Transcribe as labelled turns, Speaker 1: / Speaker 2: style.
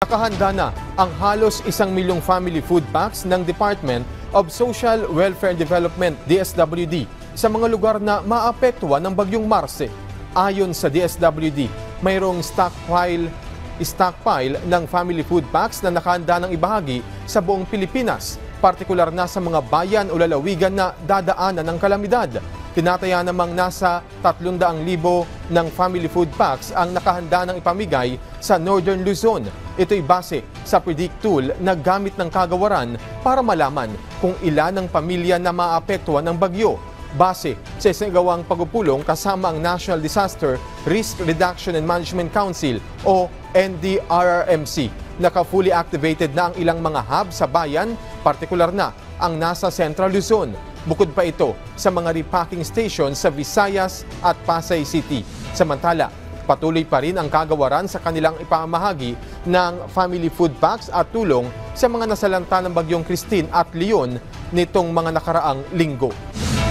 Speaker 1: nakahanda na ang halos 1 milyong family food packs ng Department of Social Welfare and Development, DSWD, sa mga lugar na maapektuhan ng bagyong Marce. Ayon sa DSWD, mayroong stockpile ng family food packs na nakahanda ng ibahagi sa buong Pilipinas, partikular na sa mga bayan o lalawigan na dadaanan ng kalamidad. Tinataya namang nasa 300,000 ng family food packs ang nakahanda ng ipamigay sa Northern Luzon. Ito'y base sa Predict tool na gamit ng kagawaran para malaman kung ilan ang pamilya na maapektuhan ng bagyo. Base sa isinagawang pagpupulong kasama ang National Disaster Risk Reduction and Management Council o NDRRMC. Naka-fully activated na ang ilang mga hub sa bayan, partikular na ang nasa Central Luzon. Bukod pa ito sa mga repacking stations sa Visayas at Pasay City. Samantala, patuloy pa rin ang kagawaran sa kanilang ipamahagi ng family food packs at tulong sa mga nasalanta ng bagyong Christine at Leon nitong mga nakaraang linggo.